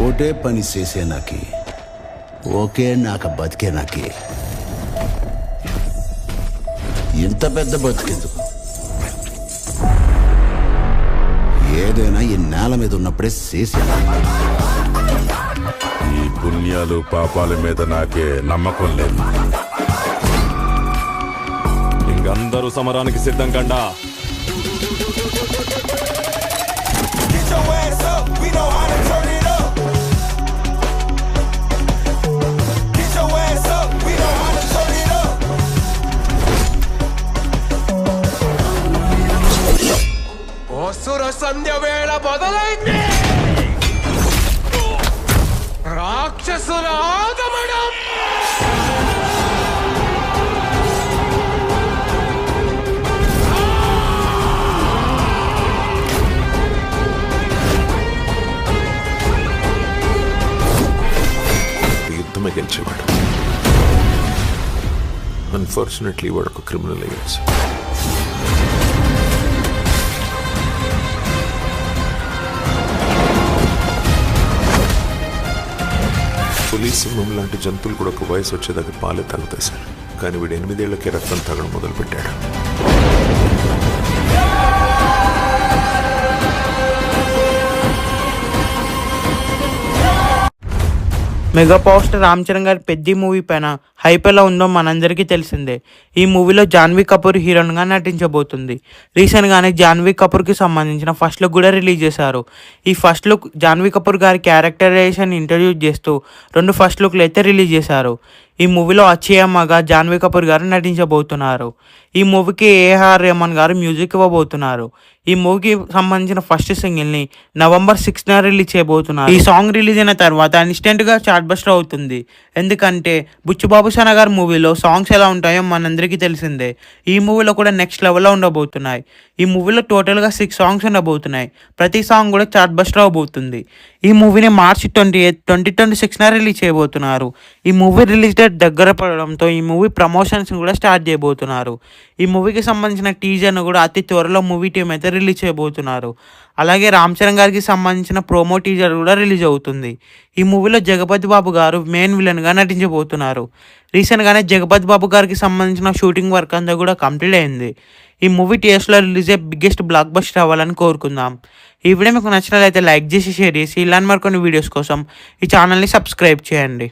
ఓటే పని చేసే నాకి ఓకే నాక బతికే నాకి ఇంత పెద్ద బతికేందుకు? ఏదైనా ఈ నేల మీద ఉన్నప్పుడే చేసేనా? ఈ పుణ్యాలు పాపాల మీద నాకే నమ్మకం లేదు. ఇంకందరూ సమరానికి సిద్ధం కండా. అసుర సంధ్య వేళ మొదలైంది. రాక్షసుల ఆగమనం. యుద్ధమే గెలిచేవాడు. అన్ఫార్చునేట్లీ వాడు ఒక క్రిమినల్ అయ్యాడు. పులి, సింహం లాంటి జంతువులు కూడా ఒక వయసు వచ్చేదాకా పాలే తాగుతాయి సార్. కానీ వీడు 8 ఏళ్లకే రక్తం తాగడం మొదలుపెట్టాడు. Mega power star Ram Charan గారి పెద్ద మూవీ పైన హైప్ ఎలా ఉందో మనందరికీ తెలిసిందే. ఈ మూవీలో జాన్వీ కపూర్ హీరోయిన్గా నటించబోతుంది. రీసెంట్గానే జాన్వీ కపూర్కి సంబంధించిన ఫస్ట్ లుక్ కూడా రిలీజ్ చేశారు. ఈ ఫస్ట్ లుక్ జాన్వీ కపూర్ గారి క్యారెక్టరైజేషన్ ఇంట్రడ్యూస్ చేస్తూ 2 ఫస్ట్ లుక్లు అయితే రిలీజ్ చేశారు. ఈ మూవీలో అచ్చయ్యమ్మగా జాన్వీ కపూర్ గారు నటించబోతున్నారు. ఈ మూవీకి ఏఆర్ రెహమాన్ గారు మ్యూజిక్ ఇవ్వబోతున్నారు. ఈ మూవీకి సంబంధించిన ఫస్ట్ సింగిల్ని November 6న రిలీజ్ చేయబోతున్నారు. ఈ సాంగ్ రిలీజ్ అయిన తర్వాత ఇన్స్టెంట్గా చార్ట్ బస్టర్ అవుతుంది. ఎందుకంటే బుచ్చిబాబు సన గారి మూవీలో సాంగ్స్ ఎలా ఉంటాయో మనందరికీ తెలిసిందే. ఈ మూవీలో కూడా నెక్స్ట్ లెవెల్లో ఉండబోతున్నాయి. ఈ మూవీలో టోటల్గా 6 సాంగ్స్ ఉండబోతున్నాయి. ప్రతి సాంగ్ కూడా చార్ట్ బస్టర్ అవబోతుంది. ఈ మూవీని March 28, 2026న రిలీజ్ చేయబోతున్నారు. ఈ మూవీ రిలీజ్ డేట్ దగ్గర పడడంతో ఈ మూవీ ప్రమోషన్స్ కూడా స్టార్ట్ చేయబోతున్నారు. ఈ మూవీకి సంబంధించిన టీజర్ను కూడా అతి త్వరలో మూవీ టీం అయితే రిలీజ్ చేయబోతున్నారు. అలాగే రామ్ చరణ్ గారికి సంబంధించిన ప్రోమో టీజర్ కూడా రిలీజ్ అవుతుంది. ఈ మూవీలో జగపతి బాబు గారు మెయిన్ విలన్గా నటించబోతున్నారు. రీసెంట్గానే జగపతి బాబు గారికి సంబంధించిన షూటింగ్ వర్క్ అంతా కూడా కంప్లీట్ అయింది. ఈ మూవీ థియేటర్స్లో రిలీజ్ అయ్యే బిగ్గెస్ట్ బ్లాక్ బస్టర్ అవ్వాలని కోరుకుందాం. ఈ వీడియో మీకు నచ్చినట్లయితే లైక్ చేసి షేర్ చేసి ఇలాంటి మరికొన్ని వీడియోస్ కోసం ఈ ఛానల్ని సబ్స్క్రైబ్ చేయండి.